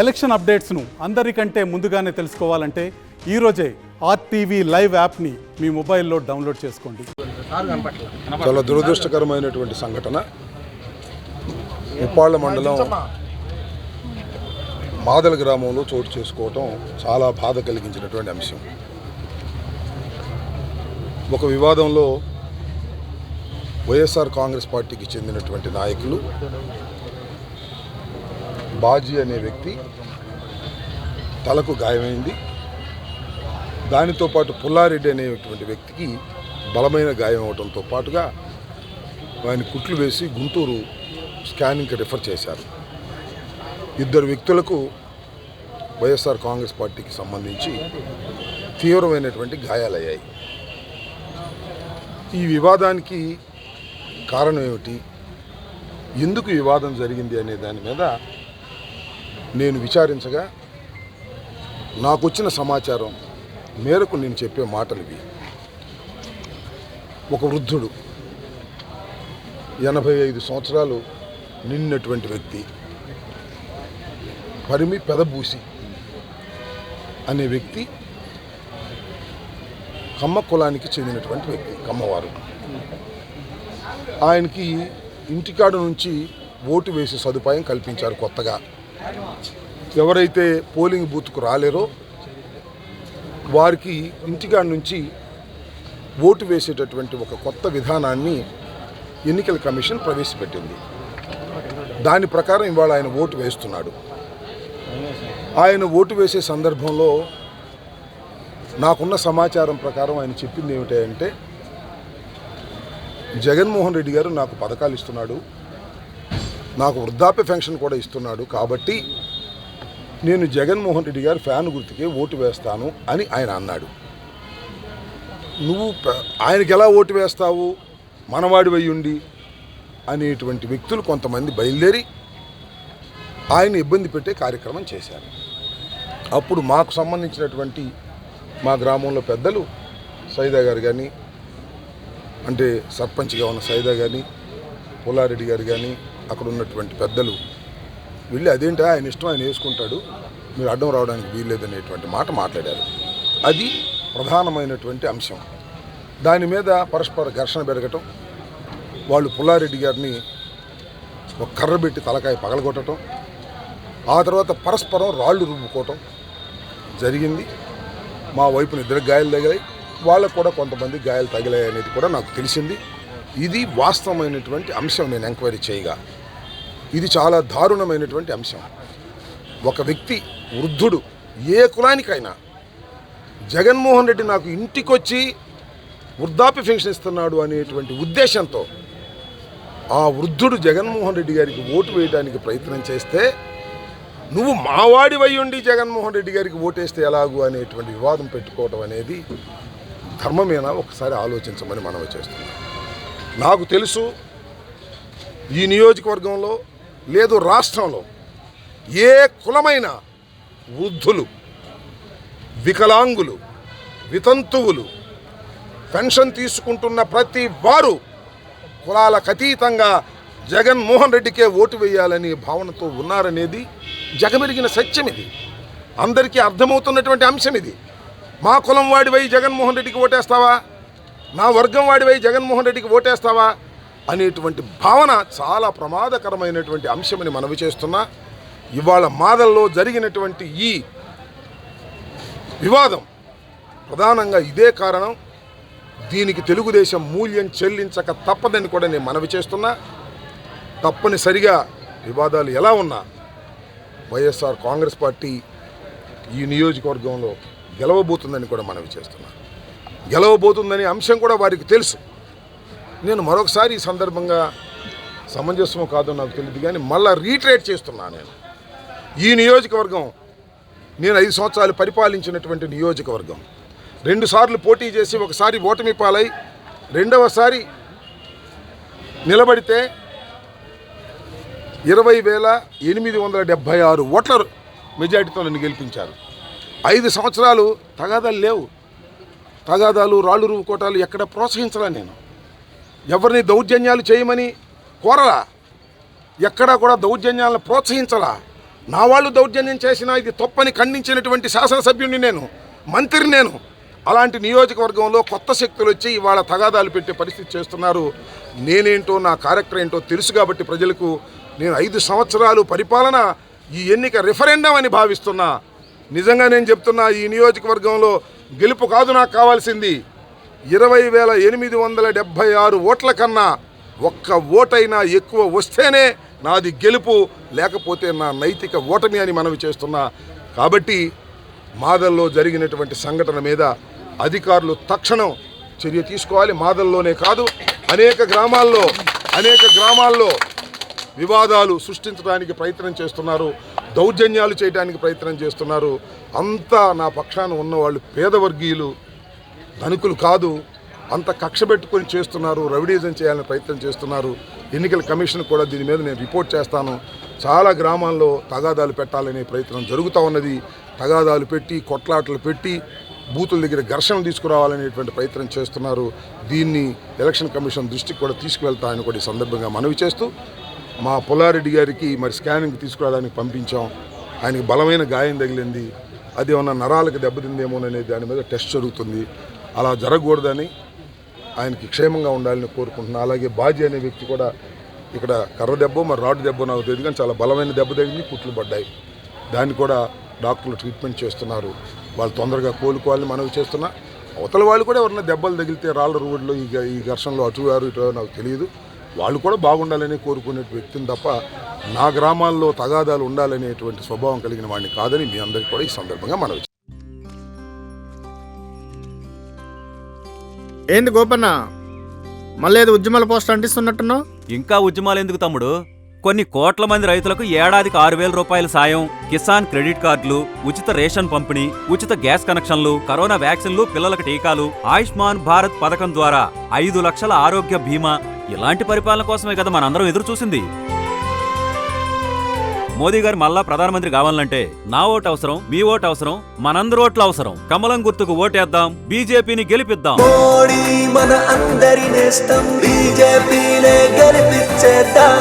Election అప్డేట్స్ను అందరికంటే ముందుగానే తెలుసుకోవాలంటే ఈరోజే ఆర్టీవీ లైవ్ యాప్ని మీ మొబైల్లో డౌన్లోడ్ చేసుకోండి. చాలా దురదృష్టకరమైనటువంటి సంఘటన. ఉప్పాళ్ళ మండలం మాదల గ్రామంలో చోటు చేసుకోవటం చాలా బాధ కలిగించినటువంటి అంశం. ఒక వివాదంలో వైఎస్ఆర్ కాంగ్రెస్ పార్టీకి చెందినటువంటి నాయకులు బాజీ అనే వ్యక్తి తలకు గాయమైంది. దానితో పాటు పుల్లారెడ్డి అనేటువంటి వ్యక్తికి బలమైన గాయం అవడంతో పాటుగా ఆయన కుట్లు వేసి గుంటూరు స్కానింగ్కి రిఫర్ చేశారు. ఇద్దరు వ్యక్తులకు వైఎస్ఆర్ కాంగ్రెస్ పార్టీకి సంబంధించి తీవ్రమైనటువంటి గాయాలయ్యాయి. ఈ వివాదానికి కారణం ఏమిటి, ఎందుకు వివాదం జరిగింది అనే దాని మీద నేను విచారించగా నాకు వచ్చిన సమాచారం మేరకు నేను చెప్పే మాటలు ఇవి. ఒక వృద్ధుడు 85 సంవత్సరాలు నిన్నటువంటి వ్యక్తి పరిమి పెదబూసి అనే వ్యక్తి కమ్మ కులానికి చెందినటువంటి వ్యక్తి, కమ్మవారు. ఆయనకి ఇంటికాడ నుంచి ఓటు వేసే సదుపాయం కల్పించారు కొత్తగా. ఎవరైతే పోలింగ్ బూత్కు రాలేరో వారికి ఇంటికాడ నుంచి ఓటు వేసేటటువంటి ఒక కొత్త విధానాన్ని ఎన్నికల కమిషన్ ప్రవేశపెట్టింది. దాని ప్రకారం ఇవాళ ఆయన ఓటు వేస్తున్నాడు. ఆయన ఓటు వేసే సందర్భంలో నాకున్న సమాచారం ప్రకారం ఆయన చెప్పింది ఏమిటంటే, జగన్మోహన్ రెడ్డి గారు నాకు పథకాలు ఇస్తున్నాడు, నాకు వృద్ధాప్య పెన్షన్ కూడా ఇస్తున్నాడు, కాబట్టి నేను జగన్మోహన్ రెడ్డి గారు ఫ్యాన్ గుర్తుకే ఓటు వేస్తాను అని ఆయన అన్నాడు. నువ్వు ఆయనకి ఎలా ఓటు వేస్తావు, మనవాడివై ఉండి అనేటువంటి వ్యక్తులు కొంతమంది బయలుదేరి ఆయన ఇబ్బంది పెట్టే కార్యక్రమం చేశారు. అప్పుడు మాకు సంబంధించినటువంటి మా గ్రామంలో పెద్దలు సైదా గారు కానీ, అంటే సర్పంచ్గా ఉన్న సైదా కానీ, పుల్లారెడ్డి గారు కానీ, అక్కడ ఉన్నటువంటి పెద్దలు వెళ్ళి అదేంటా ఆయన ఇష్టం ఆయన వేసుకుంటాడు, మీరు అడ్డం రావడానికి వీల్లేదనేటువంటి మాట మాట్లాడారు. అది ప్రధానమైనటువంటి అంశం. దాని మీద పరస్పర ఘర్షణ పెరగటం, వాళ్ళు పుల్లారెడ్డి గారిని ఒక కర్ర పెట్టి తలకాయ పగలగొట్టడం, ఆ తర్వాత పరస్పరం రాళ్ళు రుబ్బుకోవటం జరిగింది. మా వైపున 2 గాయాలు తగిలాయి, వాళ్ళకు కూడా కొంతమంది గాయాలు తగిలాయి అనేది కూడా నాకు తెలిసింది. ఇది వాస్తవమైనటువంటి అంశం. నేను ఎంక్వైరీ చేయగా ఇది చాలా దారుణమైనటువంటి అంశం. ఒక వ్యక్తి వృద్ధుడు ఏ కులానికైనా జగన్మోహన్ రెడ్డి నాకు ఇంటికొచ్చి వృద్ధాప్య పెన్షన్ ఇస్తున్నాడు అనేటువంటి ఉద్దేశంతో ఆ వృద్ధుడు జగన్మోహన్ రెడ్డి గారికి ఓటు వేయడానికి ప్రయత్నం చేస్తే, నువ్వు మావాడివై ఉండి జగన్మోహన్ రెడ్డి గారికి ఓటేస్తే ఎలాగూ అనేటువంటి వివాదం పెట్టుకోవడం అనేది ధర్మమేనా ఒకసారి ఆలోచించమని మనవి చేస్తున్నాం. నాకు తెలుసు ఈ నియోజకవర్గంలో లేదు రాష్ట్రంలో ఏ కులమైన వృద్ధులు, వికలాంగులు, వితంతువులు, పెన్షన్ తీసుకుంటున్న ప్రతి వారు కులాలకు అతీతంగా జగన్మోహన్ రెడ్డికే ఓటు వేయాలని భావనతో ఉన్నారనేది జగమెరిగిన సత్యం. ఇది అందరికీ అర్థమవుతున్నటువంటి అంశం. ఇది మా కులం వాడివై జగన్మోహన్ రెడ్డికి ఓటేస్తావా, నా వర్గం వాడివై జగన్మోహన్ రెడ్డికి ఓటేస్తావా అనేటువంటి భావన చాలా ప్రమాదకరమైనటువంటి అంశమని మనవి చేస్తున్నా. ఇవాళ మాదల్లో జరిగినటువంటి ఈ వివాదం ప్రధానంగా ఇదే కారణం. దీనికి తెలుగుదేశం మూల్యం చెల్లించక తప్పదని కూడా నేను మనవి చేస్తున్నా. తప్పనిసరిగా వివాదాలు ఎలా ఉన్నా వైఎస్ఆర్ కాంగ్రెస్ పార్టీ ఈ నియోజకవర్గంలో గెలవబోతుందని కూడా మనవి చేస్తున్నా. గెలవబోతుందనే అంశం కూడా వారికి తెలుసు. నేను మరొకసారి ఈ సందర్భంగా సమంజసమో కాదో నాకు తెలియదు కానీ మళ్ళీ రీట్రేట్ చేస్తున్నా. నేను ఈ నియోజకవర్గం నేను 5 సంవత్సరాలు పరిపాలించినటువంటి నియోజకవర్గం. 2 సార్లు పోటీ చేసి ఒకసారి ఓటమి పాలై రెండవసారి నిలబడితే 20,876 ఓట్ల మెజార్టీతో నన్ను గెలిపించారు. 5 సంవత్సరాలు తగాదాలు లేవు. తగాదాలు, రాళ్ళు రువ్వుకోటాలు ఎక్కడ ప్రోత్సహించలా. నేను ఎవరిని దౌర్జన్యాలు చేయమని కోరలా, ఎక్కడా కూడా దౌర్జన్యాలను ప్రోత్సహించలా. నా వాళ్ళు దౌర్జన్యం చేసినా ఇది తప్పని ఖండించినటువంటి శాసనసభ్యుడిని నేను, మంత్రిని నేను. అలాంటి నియోజకవర్గంలో కొత్త శక్తులు వచ్చి ఇవాళ తగాదాలు పెట్టే పరిస్థితి చేస్తున్నారు. నేనేంటో నా కార్యక్రమం ఏంటో తెలుసు కాబట్టి ప్రజలకు నేను 5 సంవత్సరాలు పరిపాలన ఈ ఎన్నిక రిఫరెండం అని భావిస్తున్నా. నిజంగా నేను చెప్తున్నా, ఈ నియోజకవర్గంలో గెలుపు కాదు నాకు కావాల్సింది. 20,876 ఓట్ల కన్నా ఒక్క ఓటైనా ఎక్కువ వస్తేనే నాది గెలుపు, లేకపోతే నా నైతిక ఓటమి అని మనవి చేస్తున్నా. కాబట్టి మాదల్లో జరిగినటువంటి సంఘటన మీద అధికారులు తక్షణం చర్య తీసుకోవాలి. మాదల్లోనే కాదు, అనేక గ్రామాల్లో వివాదాలు సృష్టించడానికి ప్రయత్నం చేస్తున్నారు, దౌర్జన్యాలు చేయడానికి ప్రయత్నం చేస్తున్నారు. అంతా నా పక్షాన ఉన్నవాళ్ళు పేదవర్గీయులు, ధనికులు కాదు. అంత కక్ష పెట్టుకొని చేస్తున్నారు, రౌడీజం చేయాలని ప్రయత్నం చేస్తున్నారు. ఎన్నికల కమిషన్ కూడా దీని మీద నేను రిపోర్ట్ చేస్తాను. చాలా గ్రామాల్లో తగాదాలు పెట్టాలనే ప్రయత్నం జరుగుతూ ఉన్నది. తగాదాలు పెట్టి, కొట్లాటలు పెట్టి, బూతుల దగ్గర ఘర్షణలు తీసుకురావాలనేటువంటి ప్రయత్నం చేస్తున్నారు. దీన్ని ఎలక్షన్ కమిషన్ దృష్టికి కూడా తీసుకువెళ్తామని కూడా ఈ సందర్భంగా మనవి చేస్తూ, మా పుల్లారెడ్డి గారికి మరి స్కానింగ్ తీసుకురావడానికి పంపించాం. ఆయనకి బలమైన గాయం తగిలింది, అది ఏమన్నా నరాలకు దెబ్బతిందేమోననే దాని మీద టెస్ట్ జరుగుతుంది. అలా జరగకూడదని, ఆయనకి క్షేమంగా ఉండాలని కోరుకుంటున్నాను. అలాగే బాజీ అనే వ్యక్తి కూడా ఇక్కడ కర్ర దెబ్బ మరి రాడ్ దెబ్బ నాకు తెలియదు, కానీ చాలా బలమైన దెబ్బ తగిలి కుట్లు పడ్డాయి. దాన్ని కూడా డాక్టర్లు ట్రీట్మెంట్ చేస్తున్నారు. వాళ్ళు తొందరగా కోలుకోవాలని మనవి చేస్తున్నా. అవతల వాళ్ళు కూడా ఎవరన్నా దెబ్బలు తగిలితే రాళ్ళ రోడ్లో ఈ ఘర్షణలో అటు నాకు తెలియదు, వాళ్ళు కూడా బాగుండాలని కోరుకునే వ్యక్తిని తప్ప నా గ్రామాల్లో తగాదాలు ఉండాలనేటువంటి స్వభావం కలిగిన వాడిని కాదని మీ అందరికీ కూడా ఈ సందర్భంగా మనవి. ఏంది గోపన్న, మళ్ళీ ఏదో ఉద్యమాల పోస్టర్ అంటిస్తున్నట్టున్నావు? ఇంకా ఉద్యమాలు ఎందుకు తమ్ముడు? కొన్ని కోట్ల మంది రైతులకు ఏడాదికి 6,000 రూపాయల సాయం, కిసాన్ క్రెడిట్ కార్డులు, ఉచిత రేషన్ పంపిణీ, ఉచిత గ్యాస్ కనెక్షన్లు, కరోనా వ్యాక్సిన్లు, పిల్లలకు టీకాలు, ఆయుష్మాన్ భారత్ పథకం ద్వారా 5 లక్షల ఆరోగ్య బీమా, ఇలాంటి పరిపాలన కోసమే కదా మనందరం ఎదురు చూసింది. మోదీ గారు మళ్ళా ప్రధానమంత్రి కావాలంటే నా ఓటు అవసరం, మీ ఓటు అవసరం, మనందరి ఓట్లు అవసరం. కమలం గుర్తుకు ఓటేద్దాం, బీజేపీని గెలిపిద్దాం. మోడీ మన అందరి నేస్తం, బీజేపీనే గెలిపించేద్దాం.